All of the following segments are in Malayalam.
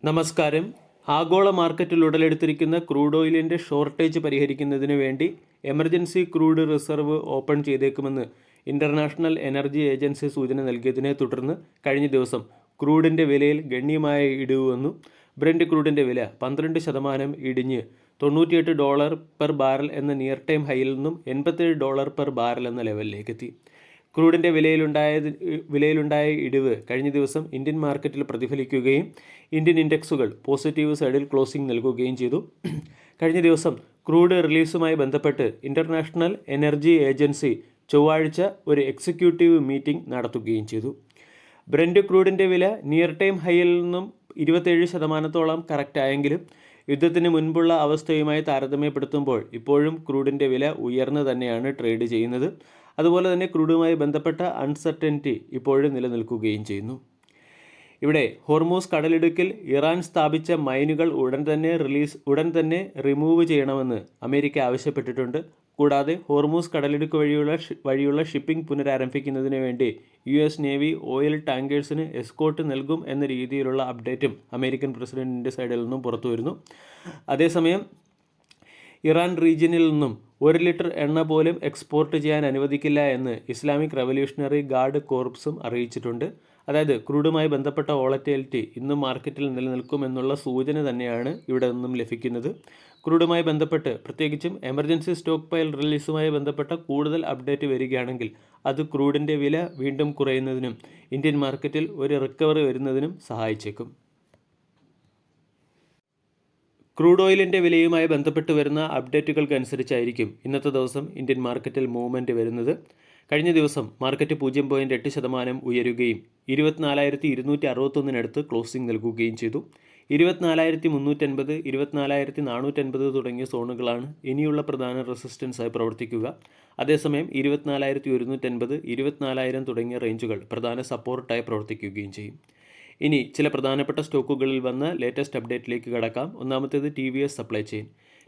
നമസ്കാരം. ആഗോള മാർക്കറ്റിൽ ഉടലെടുത്തിരിക്കുന്ന ക്രൂഡ് ഓയിലിൻ്റെ ഷോർട്ടേജ് പരിഹരിക്കുന്നതിന് വേണ്ടി എമർജൻസി ക്രൂഡ് റിസർവ് ഓപ്പൺ ചെയ്തേക്കുമെന്ന് ഇൻ്റർനാഷണൽ എനർജി ഏജൻസി സൂചന നൽകിയതിനെ തുടർന്ന് കഴിഞ്ഞ ദിവസം ക്രൂഡിൻ്റെ വിലയിൽ ഗണ്യമായ ഇടിവ് വന്നു. ബ്രന്റ് ക്രൂഡിൻ്റെ വില 12% ഇടിഞ്ഞ് $98 പെർ ബാരൽ എന്ന നിയർ ടൈം ഹൈയിൽ നിന്നും $87 പെർ ബാരൽ എന്ന ലെവലിലേക്കെത്തി. ക്രൂഡിൻ്റെ വിലയിലുണ്ടായ ഇടിവ് കഴിഞ്ഞ ദിവസം ഇന്ത്യൻ മാർക്കറ്റിൽ പ്രതിഫലിക്കുകയും ഇന്ത്യൻ ഇൻഡെക്സുകൾ പോസിറ്റീവ് സൈഡിൽ ക്ലോസിംഗ് നൽകുകയും ചെയ്തു. കഴിഞ്ഞ ദിവസം ക്രൂഡ് റിലീസുമായി ബന്ധപ്പെട്ട് ഇൻ്റർനാഷണൽ എനർജി ഏജൻസി ചൊവ്വാഴ്ച ഒരു എക്സിക്യൂട്ടീവ് മീറ്റിംഗ് നടത്തുകയും ചെയ്തു. ബ്രന്റ് ക്രൂഡിൻ്റെ വില നിയർ ടൈം ഹൈയിൽ നിന്നും 27% കറക്റ്റായെങ്കിലും യുദ്ധത്തിന് മുൻപുള്ള അവസ്ഥയുമായി താരതമ്യപ്പെടുത്തുമ്പോൾ ഇപ്പോഴും ക്രൂഡിൻ്റെ വില ഉയർന്നു തന്നെയാണ് ട്രേഡ് ചെയ്യുന്നത്. അതുപോലെ തന്നെ ക്രൂഡുമായി ബന്ധപ്പെട്ട അൺസർട്ടനിറ്റി ഇപ്പോഴും നിലനിൽക്കുകയും ചെയ്യുന്നു. ഇവിടെ ഹോർമൂസ് കടലിടുക്കിൽ ഇറാൻ സ്ഥാപിച്ച മൈനുകൾ ഉടൻ തന്നെ റിമൂവ് ചെയ്യണമെന്ന് അമേരിക്ക ആവശ്യപ്പെട്ടിട്ടുണ്ട്. കൂടാതെ ഹോർമൂസ് കടലിടുക്ക് വഴിയുള്ള ഷിപ്പിംഗ് പുനരാരംഭിക്കുന്നതിന് വേണ്ടി US നേവി ഓയിൽ ടാങ്കേഴ്സിന് എസ്കോർട്ട് നൽകും എന്ന രീതിയിലുള്ള അപ്ഡേറ്റും അമേരിക്കൻ പ്രസിഡന്റിൻ്റെ സൈഡിൽ നിന്നും പുറത്തു വരുന്നു. അതേസമയം ഇറാൻ റീജിയനിൽ നിന്നും 1 ലിറ്റർ എണ്ണ പോലും എക്സ്പോർട്ട് ചെയ്യാൻ അനുവദിക്കില്ല എന്ന് ഇസ്ലാമിക് റവല്യൂഷണറി ഗാർഡ് കോർപ്സും അറിയിച്ചിട്ടുണ്ട്. അതായത് ക്രൂഡുമായി ബന്ധപ്പെട്ട വോളറ്റിലിറ്റി ഇന്നും മാർക്കറ്റിൽ നിലനിൽക്കുമെന്നുള്ള സൂചന തന്നെയാണ് ഇവിടെ നിന്നും ലഭിക്കുന്നത്. ക്രൂഡുമായി ബന്ധപ്പെട്ട് പ്രത്യേകിച്ചും എമർജൻസി സ്റ്റോക്ക് പൈൽ റിലീസുമായി ബന്ധപ്പെട്ട കൂടുതൽ അപ്ഡേറ്റ് വരികയാണെങ്കിൽ അത് ക്രൂഡിൻ്റെ വില വീണ്ടും കുറയുന്നതിനും ഇന്ത്യൻ മാർക്കറ്റിൽ ഒരു റിക്കവറി വരുന്നതിനും സഹായിച്ചേക്കും. ക്രൂഡ് ഓയിലിൻ്റെ വിലയുമായി ബന്ധപ്പെട്ട് വരുന്ന അപ്ഡേറ്റുകൾക്കനുസരിച്ചായിരിക്കും ഇന്നത്തെ ദിവസം ഇന്ത്യൻ മാർക്കറ്റിൽ മൂവ്മെൻറ്റ് വരുന്നത്. കഴിഞ്ഞ ദിവസം മാർക്കറ്റ് 0.8% ഉയരുകയും 24,261 ക്ലോസിംഗ് നൽകുകയും ചെയ്തു. 24,350, 24,450 തുടങ്ങിയ സോണുകളാണ് ഇനിയുള്ള പ്രധാന റെസിസ്റ്റൻസായി പ്രവർത്തിക്കുക. അതേസമയം 24,150, 24,000 തുടങ്ങിയ റേഞ്ചുകൾ പ്രധാന സപ്പോർട്ടായി പ്രവർത്തിക്കുകയും ചെയ്യും. ഇനി ചില പ്രധാനപ്പെട്ട സ്റ്റോക്കുകളിൽ വന്ന ലേറ്റസ്റ്റ് അപ്ഡേറ്റിലേക്ക് കടക്കാം. ഒന്നാമത്തേത് TVS supply chain.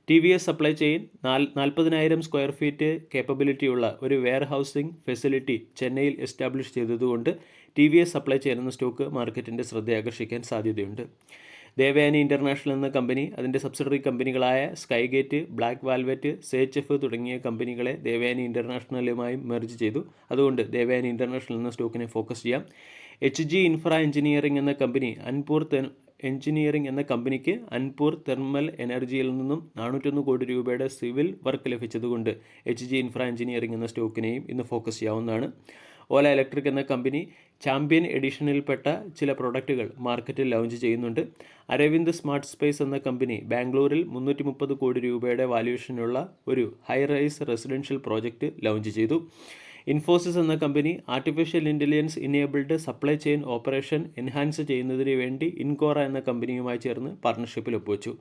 TVS supply chain 40,000 square feet കേപ്പബിലിറ്റിയുള്ള ഒരു വെയർ ഹൗസിംഗ് ഫെസിലിറ്റി ചെന്നൈയിൽ എസ്റ്റാബ്ലിഷ് ചെയ്തതുകൊണ്ട് TVS സപ്ലൈ ചെയിൻ എന്ന സ്റ്റോക്ക് മാർക്കറ്റിൻ്റെ ശ്രദ്ധയാകർഷിക്കാൻ സാധ്യതയുണ്ട്. ദേവയാനി ഇൻ്റർനാഷണൽ എന്ന കമ്പനി അതിൻ്റെ സബ്സിഡറി കമ്പനികളായ സ്കൈഗേറ്റ്, ബ്ലാക്ക് വാൽവെറ്റ്, CHF തുടങ്ങിയ കമ്പനികളെ ദേവയാനി ഇൻ്റർനാഷണലുമായി മെർജ് ചെയ്തു. അതുകൊണ്ട് ദേവയാനി ഇൻ്റർനാഷണൽ എന്ന സ്റ്റോക്കിനെ ഫോക്കസ് ചെയ്യാം. HG ഇൻഫ്ര എഞ്ചിനീയറിംഗ് എന്ന കമ്പനി അൻപൂർ തെർമൽ എനർജിയിൽ നിന്നും 401 കോടി രൂപയുടെ സിവിൽ വർക്ക് ലഭിച്ചതുകൊണ്ട് HG ഇൻഫ്ര എഞ്ചിനീയറിംഗ് എന്ന സ്റ്റോക്കിനെയും ഇന്ന് ഫോക്കസ് ചെയ്യാവുന്നതാണ്. ഓല ഇലക്ട്രിക് എന്ന കമ്പനി ചാമ്പ്യൻ എഡിഷനിൽപ്പെട്ട ചില പ്രൊഡക്റ്റുകൾ മാർക്കറ്റിൽ ലോഞ്ച് ചെയ്യുന്നുണ്ട്. അരവിന്ദ് സ്മാർട്ട് സ്പേസ് എന്ന കമ്പനി ബാംഗ്ലൂരിൽ 330 കോടി രൂപയുടെ വാല്യൂഷനുള്ള ഒരു high rise residential project launch ചെയ്തു. ഇൻഫോസിസ് എന്ന company artificial intelligence enabled supply chain operation enhance ചെയ്യുന്നതിന് വേണ്ടി ഇൻകോറ എന്ന കമ്പനിയുമായി ചേർന്ന് പാർട്ണർഷിപ്പിൽ ഒപ്പുവെച്ചു.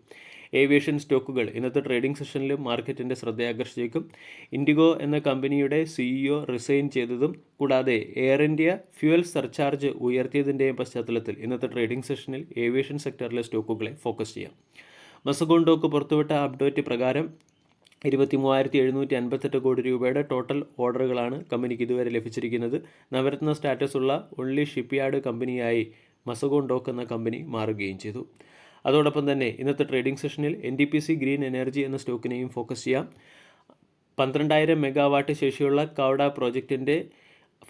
ഏവിയേഷൻ സ്റ്റോക്കുകൾ ഇന്നത്തെ ട്രേഡിംഗ് സെഷനിലും മാർക്കറ്റിൻ്റെ ശ്രദ്ധയാകർഷിച്ചേക്കും. ഇൻഡിഗോ എന്ന കമ്പനിയുടെ CEO റിസൈൻ ചെയ്തതും കൂടാതെ എയർ ഇന്ത്യ ഫ്യൂവൽ സർചാർജ് ഉയർത്തിയതിൻ്റെയും പശ്ചാത്തലത്തിൽ ഇന്നത്തെ ട്രേഡിംഗ് സെഷനിൽ ഏവിയേഷൻ സെക്ടറിലെ സ്റ്റോക്കുകളെ ഫോക്കസ് ചെയ്യാം. മസഗോൺ ഡോക്ക് പുറത്തുവിട്ട അപ്ഡേറ്റ് പ്രകാരം 23,758 കോടി രൂപയുടെ ടോട്ടൽ ഓർഡറുകളാണ് കമ്പനിക്ക് ഇതുവരെ ലഭിച്ചിരിക്കുന്നത്. നവരത്ന സ്റ്റാറ്റസ് ഉള്ള ഒൺലി ഷിപ്പ്യാർഡ് കമ്പനിയായി മസഗോൺ ഡോക്ക് എന്ന കമ്പനി മാറുകയും ചെയ്തു. അതോടൊപ്പം തന്നെ ഇന്നത്തെ ട്രേഡിംഗ് സെഷനിൽ NTPC ഗ്രീൻ എനർജി എന്ന സ്റ്റോക്കിനെയും ഫോക്കസ് ചെയ്യാം. 12,000 മെഗാവാട്ട് ശേഷിയുള്ള കൗഡ പ്രോജക്റ്റിൻ്റെ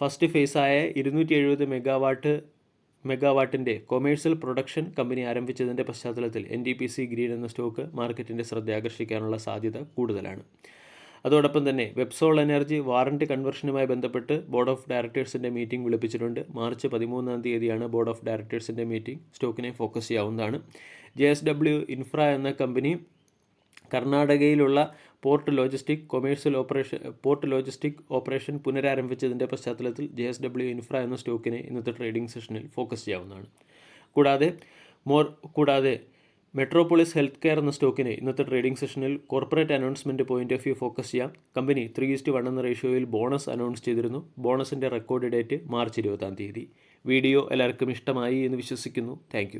ഫസ്റ്റ് ഫേസായ 270 മെഗാവാട്ടിൻ്റെ കൊമേഴ്സ്യൽ പ്രൊഡക്ഷൻ കമ്പനി ആരംഭിച്ചതിൻ്റെ പശ്ചാത്തലത്തിൽ NTPC ഗ്രീൻ എന്ന സ്റ്റോക്ക് മാർക്കറ്റിൻ്റെ ശ്രദ്ധയാകർഷിക്കാനുള്ള സാധ്യത കൂടുതലാണ്. അതോടൊപ്പം തന്നെ വെബ്സോൾ എനർജി വാറൻറ്റ് കൺവെർഷനുമായി ബന്ധപ്പെട്ട് ബോർഡ് ഓഫ് ഡയറക്ടേഴ്സിൻ്റെ മീറ്റിംഗ് വിളിപ്പിച്ചിട്ടുണ്ട്. മാർച്ച് 13 ബോർഡ് ഓഫ് ഡയറക്ടേഴ്സിൻ്റെ മീറ്റിംഗ് സ്റ്റോക്കിനെ ഫോക്കസ് ചെയ്യാവുന്നതാണ്. JSW ഇൻഫ്ര എന്ന കമ്പനി കർണാടകയിലുള്ള പോർട്ട് ലോജിസ്റ്റിക് ഓപ്പറേഷൻ പുനരാരംഭിച്ചതിൻ്റെ പശ്ചാത്തലത്തിൽ JSW ഇൻഫ്ര എന്ന സ്റ്റോക്കിനെ ഇന്നത്തെ ട്രേഡിംഗ് സെഷനിൽ ഫോക്കസ് ചെയ്യാവുന്നതാണ്. കൂടാതെ മെട്രോപോളിസ് ഹെൽത്ത് കെയർ എന്ന സ്റ്റോക്കിനെ ഇന്നത്തെ ട്രേഡിംഗ് സെഷനിൽ corporate announcement point of view focus ചെയ്യാം. കമ്പനി 3:1 എന്ന റേഷ്യോയിൽ ബോണസ് അനൗൺസ് ചെയ്തിരുന്നു. ബോണസിൻ്റെ റെക്കോർഡ് ഡേറ്റ് മാർച്ച് 20 വീഡിയോ എല്ലാവർക്കും ഇഷ്ടമായി എന്ന് വിശ്വസിക്കുന്നു. താങ്ക്